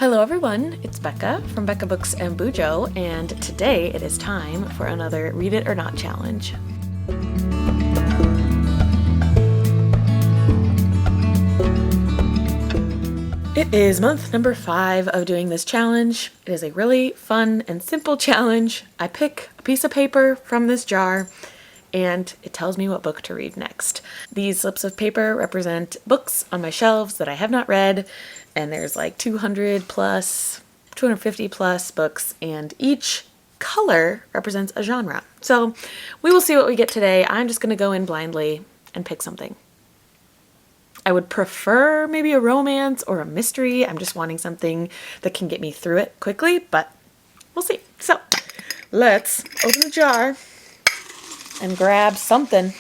Hello everyone, it's Becca from Becca Books and Bujo, and today it is time for another Read It or Not challenge. It is month number 5 of doing this challenge. It is a really fun and simple challenge. I pick a piece of paper from this jar and it tells me what book to read next. These slips of paper represent books on my shelves that I have not read, and there's like 250 plus books, and each color represents a genre. So we will see what we get today. I'm just going to go in blindly and pick something. I would prefer maybe a romance or a mystery. I'm just wanting something that can get me through it quickly, but we'll see. So let's open the jar and grab something.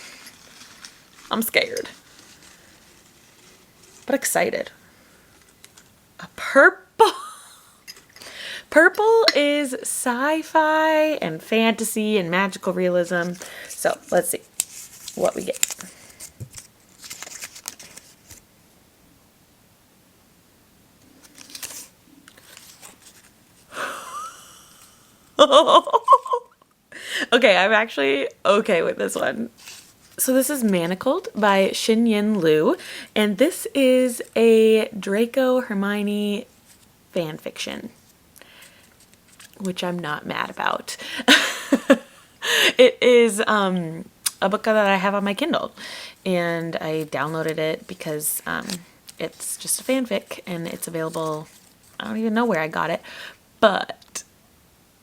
I'm scared, but excited. A purple. Purple is sci-fi and fantasy and magical realism. So let's see what we get. Okay, I'm actually okay with this one. So this is Manacled by Xin Liu, and this is a Draco Hermione fan fiction, which I'm not mad about. It is a book that I have on my Kindle, and I downloaded it because it's just a fanfic, and it's available. I don't even know where I got it, but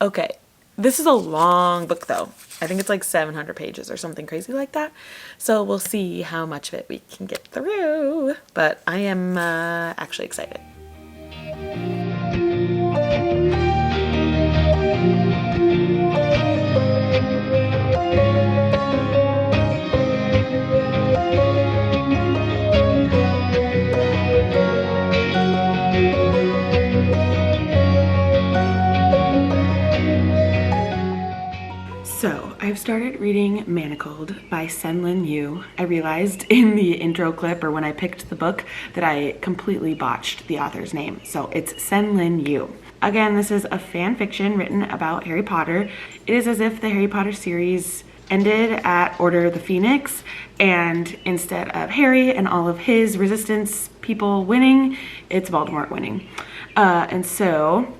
okay. This is a long book though. I think it's like 700 pages or something crazy like that. So we'll see how much of it we can get through. But I am actually excited. So, I've started reading Manacled by Xin Liu. I realized in the intro clip, or when I picked the book, that I completely botched the author's name. So it's Xin Liu. Again, this is a fan fiction written about Harry Potter. It is as if the Harry Potter series ended at Order of the Phoenix, and instead of Harry and all of his resistance people winning, it's Voldemort winning. And so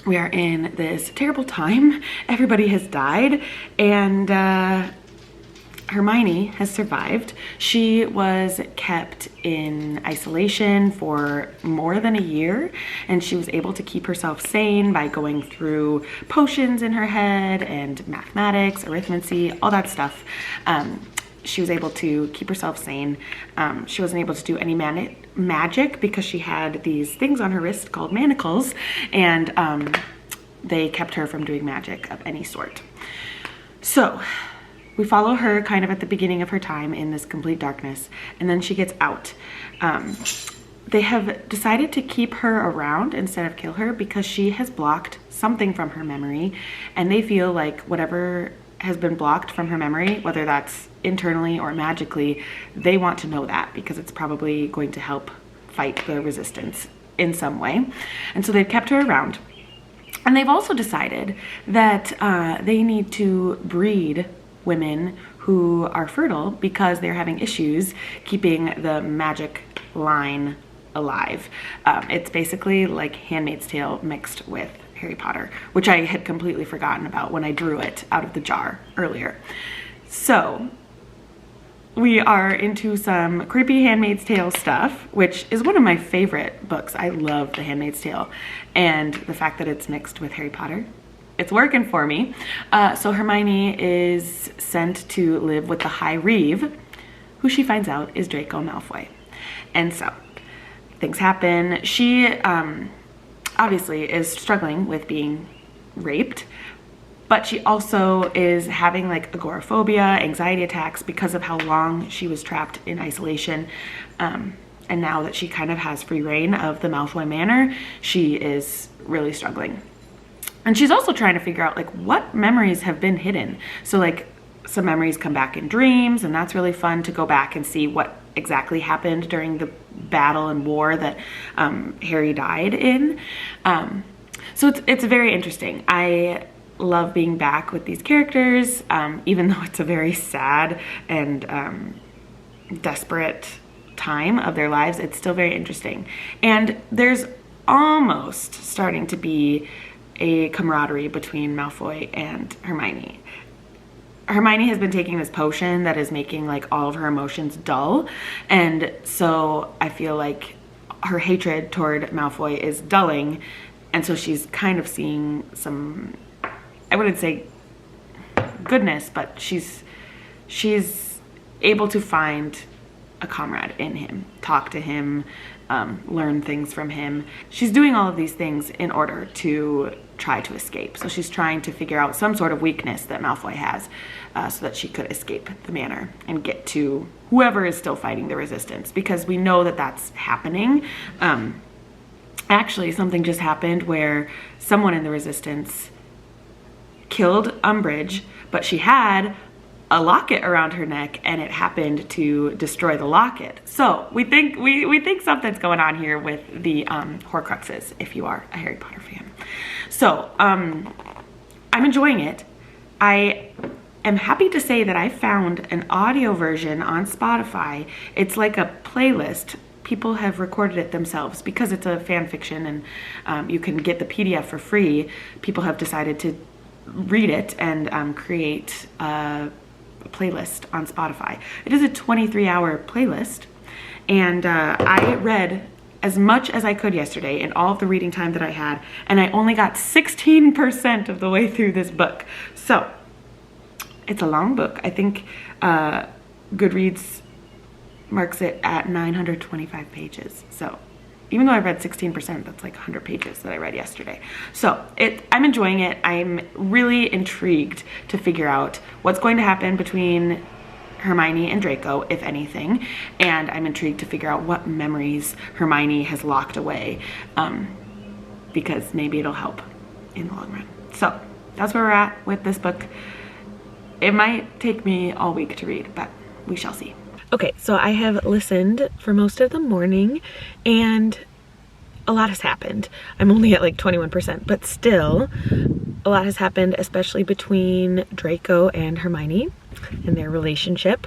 we are in this terrible time. Everybody has died, and Hermione has survived. She was kept in isolation for more than a year, and she was able to keep herself sane by going through potions in her head and mathematics, arithmancy, all that stuff. She was able to keep herself sane. She wasn't able to do any magic because she had these things on her wrist called manacles, and they kept her from doing magic of any sort. So we follow her kind of at the beginning of her time in this complete darkness, and then she gets out. They have decided to keep her around instead of kill her because she has blocked something from her memory, and they feel like whatever has been blocked from her memory, whether that's internally or magically, they want to know that because it's probably going to help fight the resistance in some way. And so they've kept her around. And they've also decided that they need to breed women who are fertile because they're having issues keeping the magic line alive. It's basically like Handmaid's Tale mixed with Harry Potter, which I had completely forgotten about when I drew it out of the jar earlier. So we are into some creepy Handmaid's Tale stuff, which is one of my favorite books. I love The Handmaid's Tale, and the fact that it's mixed with Harry Potter, it's working for me. So Hermione is sent to live with the High Reeve, who she finds out is Draco Malfoy. And so things happen. She obviously is struggling with being raped, but she also is having like agoraphobia, anxiety attacks because of how long she was trapped in isolation. And now that she kind of has free reign of the Malfoy Manor, she is really struggling. And she's also trying to figure out like what memories have been hidden. So like some memories come back in dreams, and that's really fun to go back and see what exactly happened during battle and war that Harry died in. So it's very interesting. I love being back with these characters, even though it's a very sad and desperate time of their lives. It's still very interesting. And there's almost starting to be a camaraderie between Malfoy and Hermione. Hermione has been taking this potion that is making like all of her emotions dull, and so I feel like her hatred toward Malfoy is dulling, and so she's kind of seeing some, I wouldn't say goodness, but she's able to find a comrade in him, talk to him, learn things from him. She's doing all of these things in order to try to escape. So she's trying to figure out some sort of weakness that Malfoy has, so that she could escape the manor and get to whoever is still fighting the resistance, because we know that that's happening. Actually, something just happened where someone in the resistance killed Umbridge, but she had a locket around her neck, and it happened to destroy the locket. So we think something's going on here with the Horcruxes, if you are a Harry Potter fan. So I'm enjoying it. I am happy to say that I found an audio version on Spotify. It's like a playlist. People have recorded it themselves because it's a fan fiction, and you can get the PDF for free. People have decided to read it and create a playlist on Spotify. It is a 23-hour playlist, and I read as much as I could yesterday in all of the reading time that I had, and I only got 16% of the way through this book. So it's a long book. I think Goodreads marks it at 925 pages. So even though I read 16%, that's like 100 pages that I read yesterday. So I'm enjoying it. I'm really intrigued to figure out what's going to happen between Hermione and Draco, if anything. And I'm intrigued to figure out what memories Hermione has locked away, because maybe it'll help in the long run. So that's where we're at with this book. It might take me all week to read, but we shall see. Okay, so I have listened for most of the morning, and a lot has happened. I'm only at like 21%, but still a lot has happened, especially between Draco and Hermione and their relationship.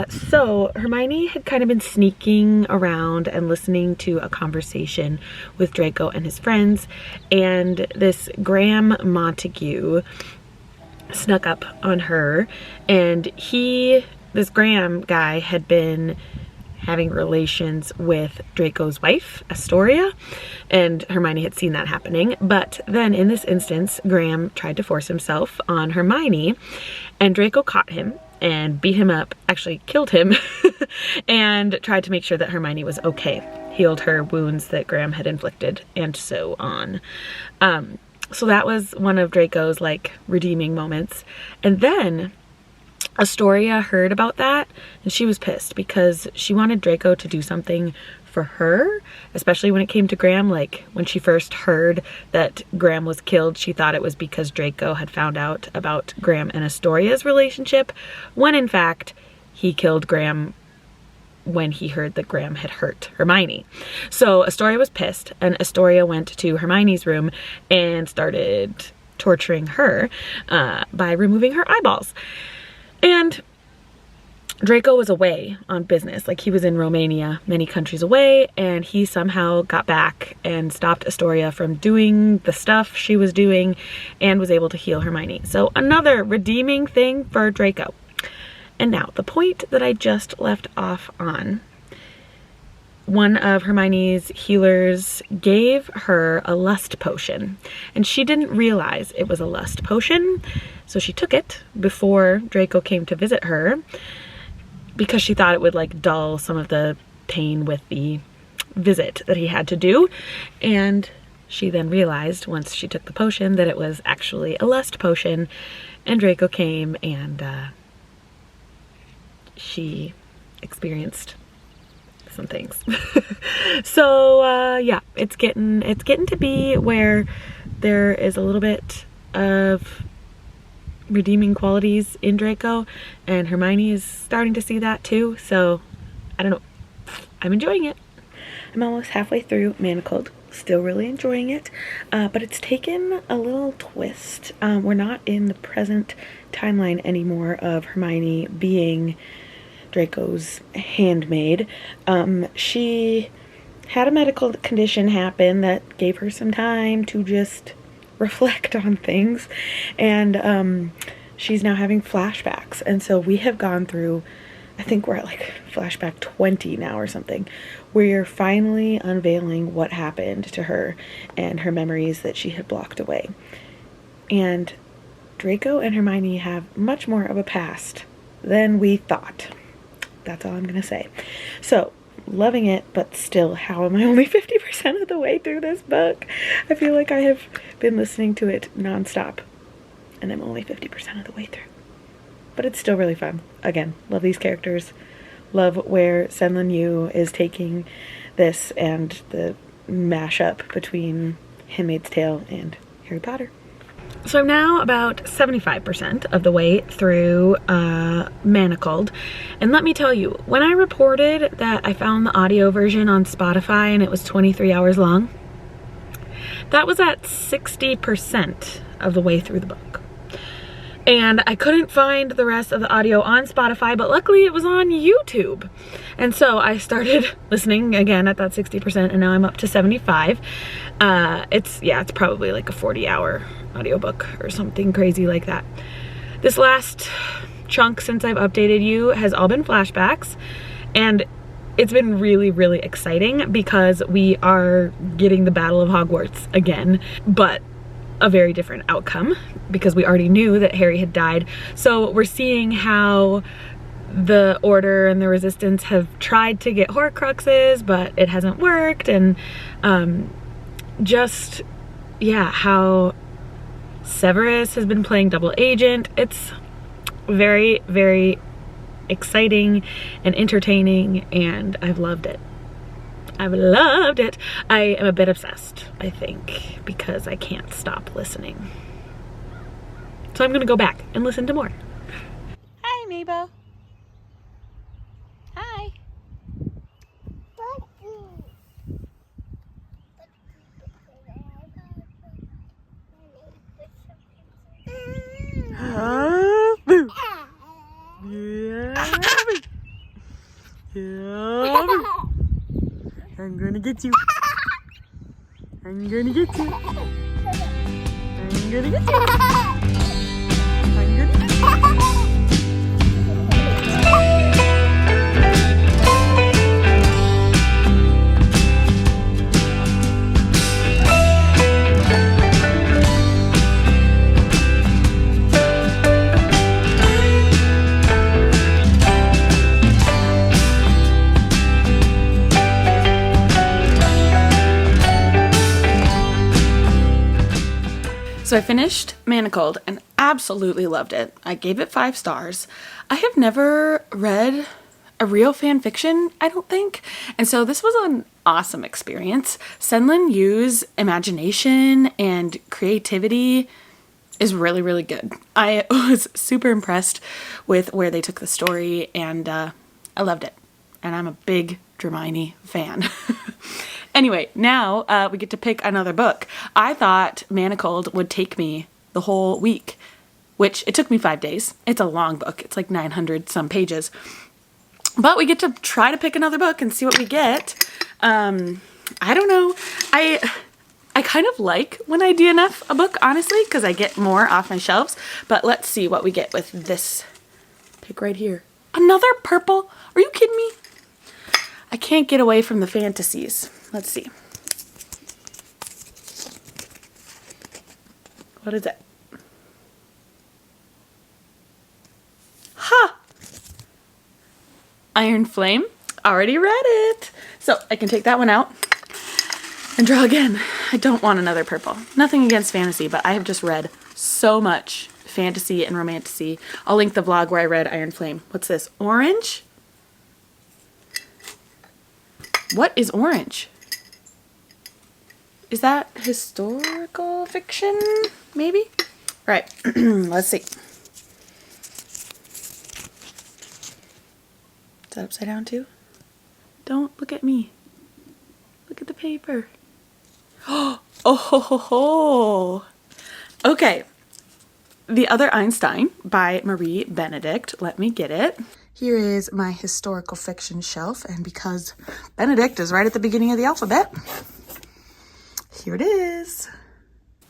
So Hermione had kind of been sneaking around and listening to a conversation with Draco and his friends, and this Graham Montague snuck up on her, and this Graham guy had been having relations with Draco's wife, Astoria, and Hermione had seen that happening. But then in this instance, Graham tried to force himself on Hermione, and Draco caught him and beat him up, actually killed him, and tried to make sure that Hermione was okay, healed her wounds that Graham had inflicted, and so on. So that was one of Draco's like redeeming moments. And then Astoria heard about that, and she was pissed because she wanted Draco to do something for her, especially when it came to Graham. Like when she first heard that Graham was killed, she thought it was because Draco had found out about Graham and Astoria's relationship, when in fact he killed Graham when he heard that Graham had hurt Hermione. So Astoria was pissed, and Astoria went to Hermione's room and started torturing her by removing her eyeballs. And Draco was away on business, like he was in Romania, many countries away, and he somehow got back and stopped Astoria from doing the stuff she was doing and was able to heal Hermione. So another redeeming thing for Draco. And now, the point that I just left off on, one of Hermione's healers gave her a lust potion, and she didn't realize it was a lust potion, so she took it before Draco came to visit her because she thought it would like dull some of the pain with the visit that he had to do. And she then realized once she took the potion that it was actually a lust potion, and Draco came and she experienced some things. So yeah, it's getting to be where there is a little bit of redeeming qualities in Draco, and Hermione is starting to see that too. So I don't know, I'm enjoying it. I'm almost halfway through Manacled. Still really enjoying it, but it's taken a little twist. We're not in the present timeline anymore of Hermione being Draco's handmaid. She had a medical condition happen that gave her some time to just reflect on things, and she's now having flashbacks. And so we have gone through, I think we're at like flashback 20 now or something, where you're finally unveiling what happened to her and her memories that she had blocked away. And Draco and Hermione have much more of a past than we thought. That's all I'm gonna say. So, loving it, but still, how am I only 50% of the way through this book? I feel like I have been listening to it nonstop, and I'm only 50% of the way through. But it's still really fun. Again, love these characters. Love where Senlin Yu is taking this and the mashup between Handmaid's Tale and Harry Potter. So I'm now about 75% of the way through Manacled. And let me tell you, when I reported that I found the audio version on Spotify and it was 23 hours long, that was at 60% of the way through the book. And I couldn't find the rest of the audio on Spotify, but luckily it was on YouTube. And so I started listening again at that 60%, and now I'm up to 75. It's probably like a 40-hour audiobook or something crazy like that. This last chunk since I've updated you has all been flashbacks, and it's been really, really exciting because we are getting the Battle of Hogwarts again, but a very different outcome because we already knew that Harry had died. So we're seeing how the Order and the Resistance have tried to get Horcruxes, but it hasn't worked, and how Severus has been playing double agent. It's very, very exciting and entertaining, and I've loved it. I've loved it. I am a bit obsessed, I think, because I can't stop listening. So I'm gonna go back and listen to more. Hi, Mabel. Hi. I'm gonna get you. I'm gonna get you. I'm gonna get you. I'm gonna get you. So I finished Manacled and absolutely loved it. I gave it 5 stars. I have never read a real fan fiction, I don't think. And so this was an awesome experience. Senlin Yu's imagination and creativity is really, really good. I was super impressed with where they took the story, and I loved it. And I'm a big Hermione fan. Anyway, now we get to pick another book. I thought Manacled would take me the whole week, which it took me 5 days. It's a long book. It's like 900 some pages. But we get to try to pick another book and see what we get. I don't know. I kind of like when I DNF a book, honestly, because I get more off my shelves. But let's see what we get with this pick right here. Another purple? Are you kidding me? I can't get away from the fantasies. Let's see. What is it? Ha! Iron Flame. Already read it. So I can take that one out and draw again. I don't want another purple. Nothing against fantasy, but I have just read so much fantasy and romantasy. I'll link the vlog where I read Iron Flame. What's this? Orange? What is orange? Is that historical fiction? Maybe? Right. Let's see. Is that upside down too? Don't look at me. Look at the paper. Oh, ho, ho, ho. Okay. The Other Einstein by Marie Benedict. Let me get it. Here is my historical fiction shelf, and because Benedict is right at the beginning of the alphabet, here it is.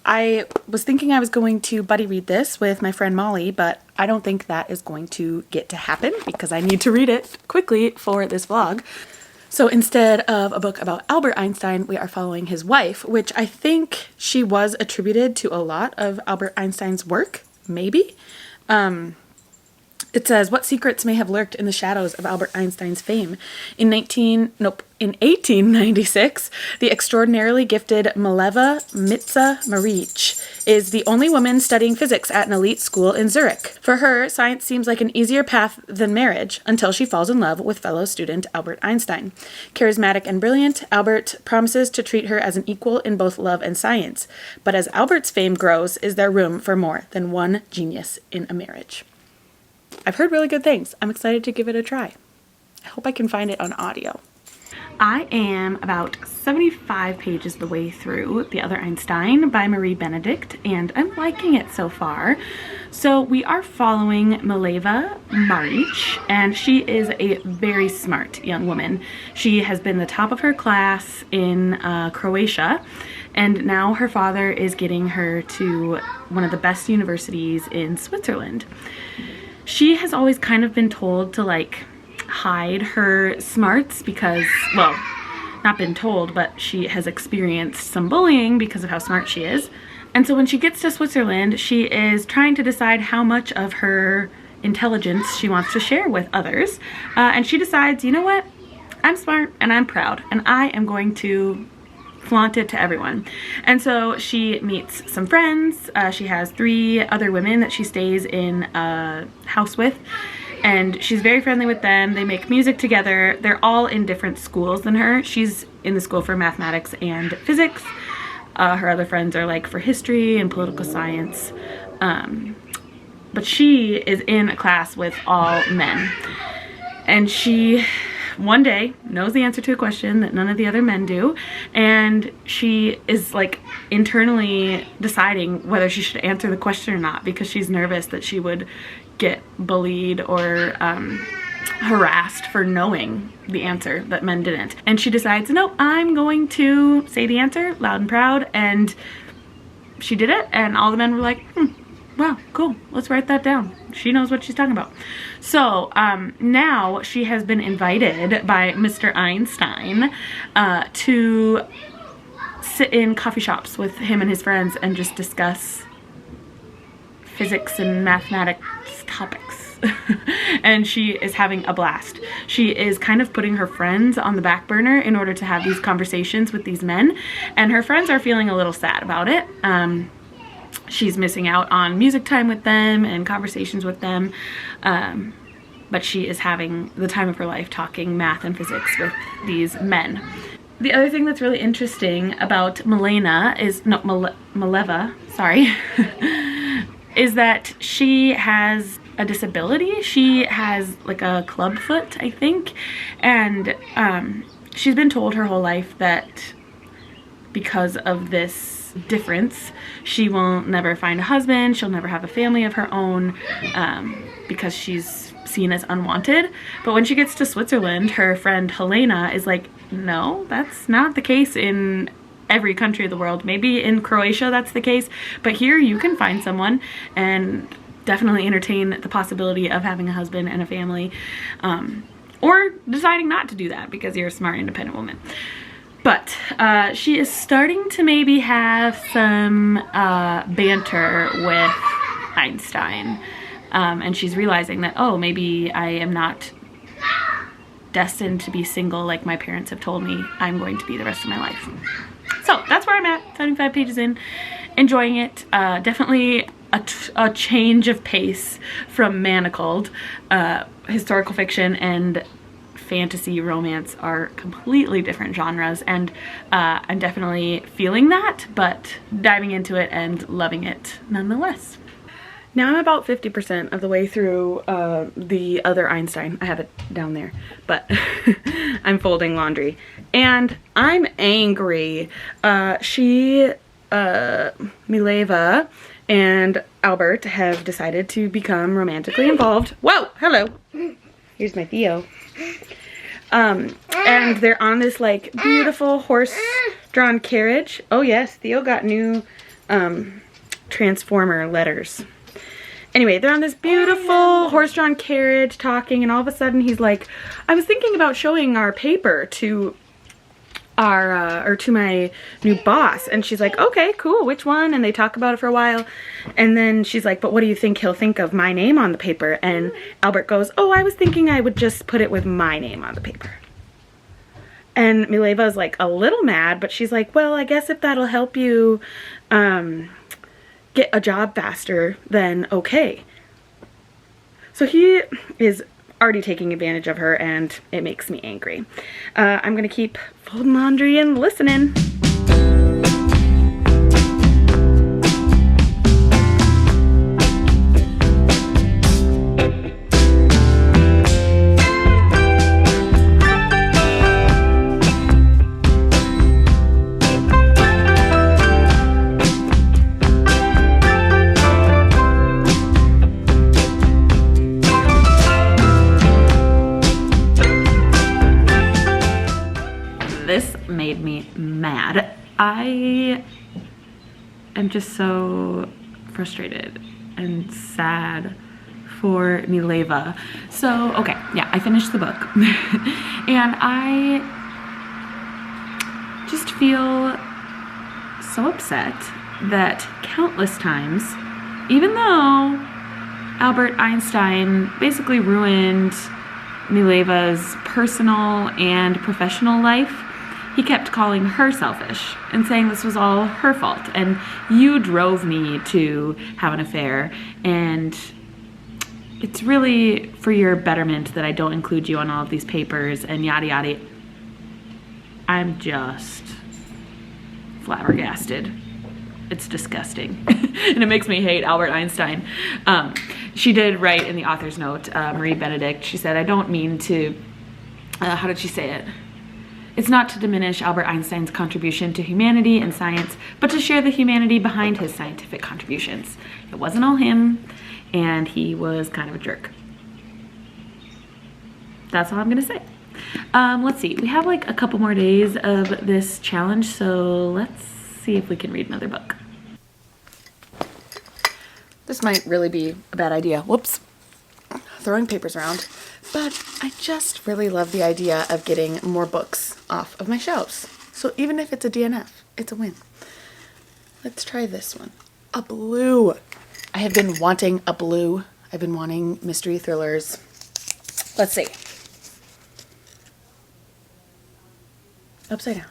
I was thinking I was going to buddy read this with my friend Molly, but I don't think that is going to get to happen because I need to read it quickly for this vlog. So instead of a book about Albert Einstein, we are following his wife, which I think she was attributed to a lot of Albert Einstein's work, maybe. It says, what secrets may have lurked in the shadows of Albert Einstein's fame? In 1896, the extraordinarily gifted Mileva Mitza-Maric is the only woman studying physics at an elite school in Zurich. For her, science seems like an easier path than marriage until she falls in love with fellow student Albert Einstein. Charismatic and brilliant, Albert promises to treat her as an equal in both love and science. But as Albert's fame grows, is there room for more than one genius in a marriage? I've heard really good things. I'm excited to give it a try. I hope I can find it on audio. I am about 75 pages the way through The Other Einstein by Marie Benedict, and I'm liking it so far. So we are following Mileva Maric, and she is a very smart young woman. She has been the top of her class in Croatia, and now her father is getting her to one of the best universities in Switzerland. She has always kind of been told to like hide her smarts because, well, not been told, but she has experienced some bullying because of how smart she is. And so when she gets to Switzerland, she is trying to decide how much of her intelligence she wants to share with others. And she decides, you know what? I'm smart and I'm proud and I am going to flaunt it to everyone. And so she meets some friends. She has 3 other women that she stays in a house with, and she's very friendly with them. They make music together. They're all in different schools than her. She's in the school for mathematics and physics. Her other friends are like for history and political science. But she is in a class with all men. And she one day knows the answer to a question that none of the other men do, and she is like internally deciding whether she should answer the question or not because she's nervous that she would get bullied or harassed for knowing the answer that men didn't. And she decides, no, I'm going to say the answer loud and proud, and she did it, and all the men were like, wow, cool, let's write that down. She knows what she's talking about. So now she has been invited by Mr. Einstein to sit in coffee shops with him and his friends and just discuss physics and mathematics topics. And she is having a blast. She is kind of putting her friends on the back burner in order to have these conversations with these men, and her friends are feeling a little sad about it. She's missing out on music time with them and conversations with them, but she is having the time of her life talking math and physics with these men. The other thing that's really interesting about Mileva, sorry, is that she has a disability. She has like a club foot, I think, and she's been told her whole life that because of this difference, she will never find a husband, she'll never have a family of her own, because she's seen as unwanted. But when she gets to Switzerland, her friend Helena is like, no, that's not the case in every country of the world. Maybe in Croatia that's the case, but here you can find someone and definitely entertain the possibility of having a husband and a family, or deciding not to do that because you're a smart, independent woman. But she is starting to maybe have some banter with Einstein, and she's realizing that, oh, maybe I am not destined to be single like my parents have told me I'm going to be the rest of my life. So that's where I'm at, 75 pages in, enjoying it. Definitely a change of pace from Manacled. Historical fiction and fantasy romance are completely different genres, and I'm definitely feeling that, but diving into it and loving it nonetheless. Now I'm about 50% of the way through the Other Einstein. I have it down there, but I'm folding laundry. And I'm angry. Mileva and Albert have decided to become romantically involved. Whoa, hello. Here's my Theo. And they're on this like beautiful horse-drawn carriage. Oh yes, Theo got new Transformer letters. Anyway, they're on this beautiful horse-drawn carriage talking, and all of a sudden he's like, I was thinking about showing our paper to our, to my new boss. And she's like, okay, cool, which one? And they talk about it for a while. And then she's like, but what do you think he'll think of my name on the paper? And Albert goes, oh, I was thinking I would just put it with my name on the paper. And Mileva's like a little mad, but she's like, well, I guess if that'll help you, get a job faster, then okay. So he is already taking advantage of her, and it makes me angry. I'm gonna keep folding laundry and listening. This made me mad. I am just so frustrated and sad for Mileva. So, okay, yeah, I finished the book. And I just feel so upset that countless times, even though Albert Einstein basically ruined Mileva's personal and professional life, he kept calling her selfish and saying this was all her fault, and you drove me to have an affair, and it's really for your betterment that I don't include you on all of these papers and yada yada. I'm just flabbergasted. It's disgusting. And it makes me hate Albert Einstein. She did write in the author's note, Marie Benedict, she said, I don't mean to, how did she say it? It's not to diminish Albert Einstein's contribution to humanity and science, but to share the humanity behind his scientific contributions. It wasn't all him, and he was kind of a jerk. That's all I'm gonna say. Let's see, we have like a couple more days of this challenge, so let's see if we can read another book. This might really be a bad idea. Whoops. Throwing papers around. But I just really love the idea of getting more books off of my shelves. So even if it's a DNF, it's a win. Let's try this one. A blue. I have been wanting a blue. I've been wanting mystery thrillers. Let's see. Upside down.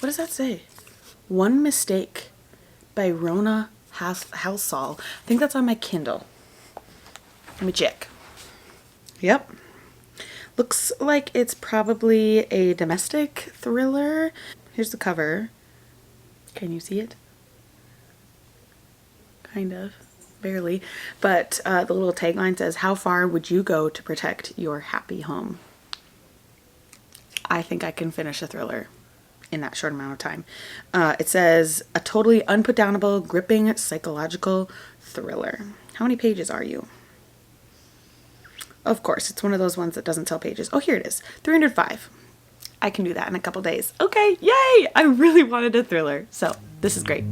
What does that say? One Mistake by Rona Halsall. I think that's on my Kindle. Let me check. Yep. Looks like it's probably a domestic thriller. Here's the cover. Can you see it? Kind of. Barely. But the little tagline says, how far would you go to protect your happy home? I think I can finish a thriller in that short amount of time. It says, a totally unputdownable, gripping psychological thriller. How many pages are you? Of course, it's one of those ones that doesn't tell pages. Oh, here it is. 305. I can do that in a couple days. Okay, yay! I really wanted a thriller, so this is great.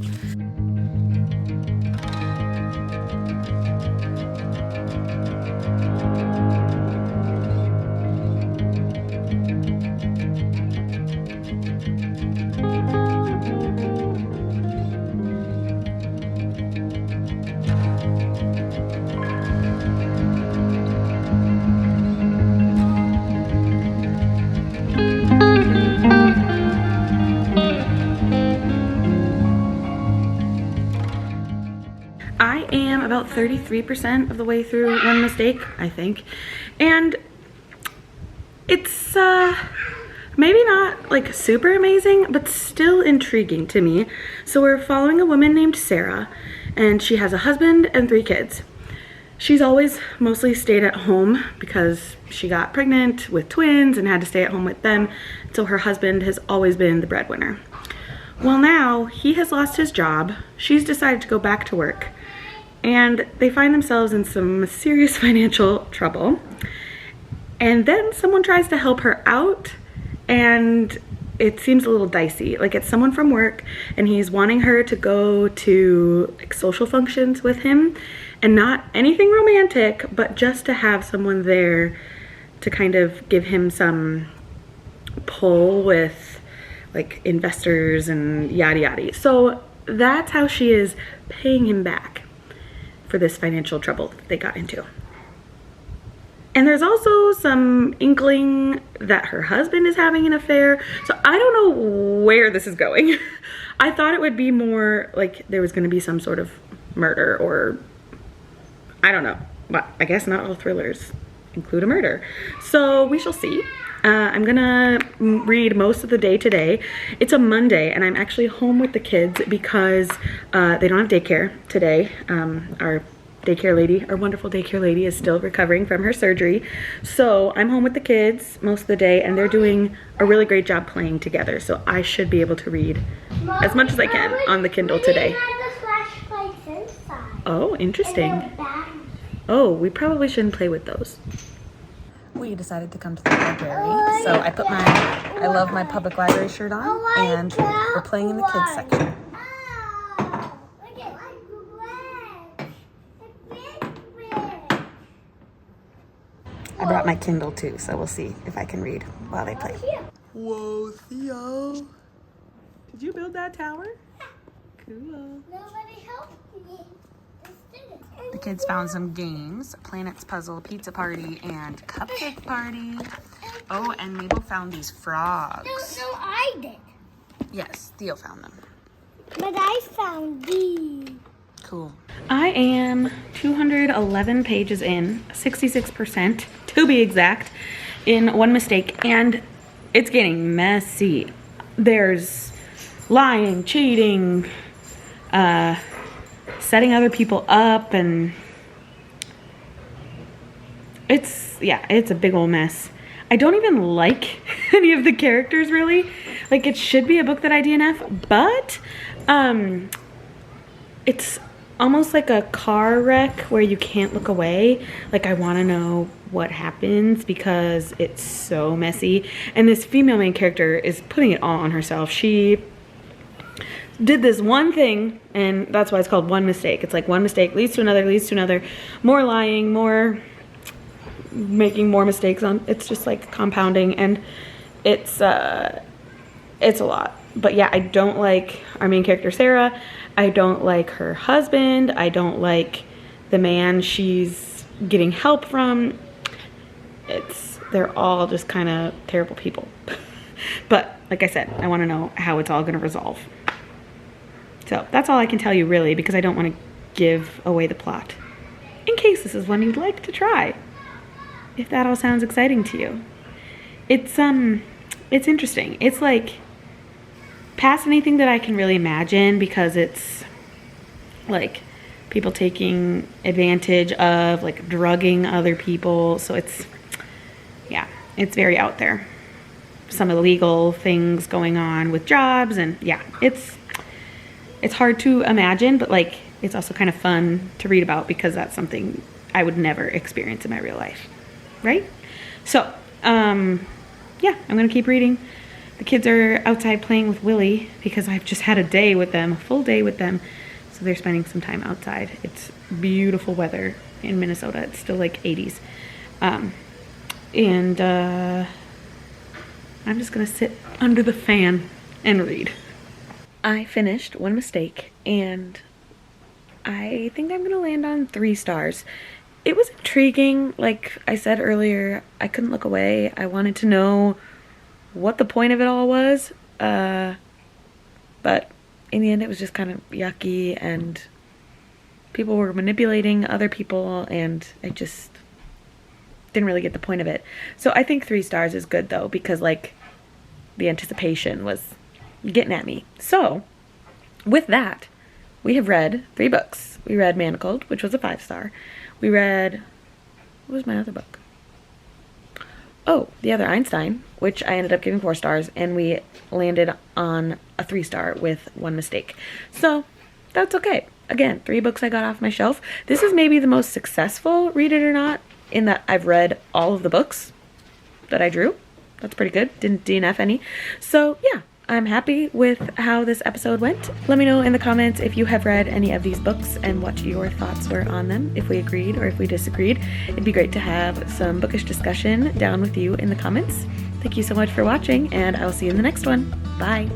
I am about 33% of the way through One Mistake, I think. And it's, I maybe not like super amazing, but still intriguing to me. So we're following a woman named Sarah, and she has a husband and 3 kids. She's always mostly stayed at home because she got pregnant with twins and had to stay at home with them. So her husband has always been the breadwinner. Well, now he has lost his job. She's decided to go back to work, and they find themselves in some serious financial trouble. And then someone tries to help her out, and it seems a little dicey. Like, it's someone from work, and he's wanting her to go to like social functions with him, and not anything romantic, but just to have someone there to kind of give him some pull with like investors and yada yada. So that's how she is paying him back for this financial trouble they got into. And there's also some inkling that her husband is having an affair. So I don't know where this is going. I thought it would be more like there was going to be some sort of murder, or I don't know. But I guess not all thrillers include a murder. So we shall see. I'm gonna read most of the day today. It's a Monday, and I'm actually home with the kids because they don't have daycare today. Our daycare lady, our wonderful daycare lady, is still recovering from her surgery. So I'm home with the kids most of the day, and they're doing a really great job playing together. So I should be able to read as much as I can on the Kindle today. Oh, interesting. Oh, we probably shouldn't play with those. We decided to come to the library, so I put my I love my public library shirt on, and we're playing in the kids section. I brought my Kindle too, so we'll see if I can read while they play. Whoa, Theo. Did you build that tower? Cool. Nobody helped me. The kids found some games: Planets Puzzle, Pizza Party, and Cupcake Party. Oh, and Mabel found these frogs. No, I did. Yes, Theo found them. But I found these. Cool. I am 211 pages in, 66% to be exact, in One Mistake, and it's getting messy. There's lying, cheating, setting other people up, and it's a big old mess. I don't even like any of the characters, really. Like, it should be a book that I DNF, but it's almost like a car wreck where you can't look away. Like, I want to know what happens because it's so messy, and this female main character is putting it all on herself. She did this one thing, and that's why it's called One Mistake. It's like one mistake leads to another, more lying, more making more mistakes on. It's just like compounding, and it's a lot. But yeah, I don't like our main character Sarah. I don't like her husband. I don't like the man she's getting help from. They're all just kind of terrible people. But like I said, I want to know how it's all going to resolve. So that's all I can tell you, really, because I don't want to give away the plot, in case this is one you'd like to try, if that all sounds exciting to you. It's interesting. It's like past anything that I can really imagine, because it's like people taking advantage of, like, drugging other people. So it's very out there. Some illegal things going on with jobs, and yeah, it's hard to imagine, but like it's also kind of fun to read about because that's something I would never experience in my real life, right? So yeah, I'm gonna keep reading. The kids are outside playing with Willie because I've just had a day with them, a full day with them, so they're spending some time outside. It's beautiful weather in Minnesota. It's still like 80s, and I'm just gonna sit under the fan and read. I finished One Mistake, and I think I'm gonna land on 3 stars. It was intriguing. Like I said earlier, I couldn't look away. I wanted to know what the point of it all was, but in the end it was just kind of yucky, and people were manipulating other people, and I just didn't really get the point of it. So I think 3 stars is good, though, because like The anticipation was getting at me. So, with that, we have read 3 books. We read Manacled, which was a 5-star. We read, what was my other book? Oh, The Other Einstein, which I ended up giving 4 stars, and we landed on a 3-star with 1 mistake. So, that's okay. Again, 3 books I got off my shelf. This is maybe the most successful, read it or not, in that I've read all of the books that I drew. That's pretty good. Didn't DNF any. So, yeah. I'm happy with how this episode went. Let me know in the comments if you have read any of these books and what your thoughts were on them, if we agreed or if we disagreed. It'd be great to have some bookish discussion down with you in the comments. Thank you so much for watching, and I will see you in the next one. Bye!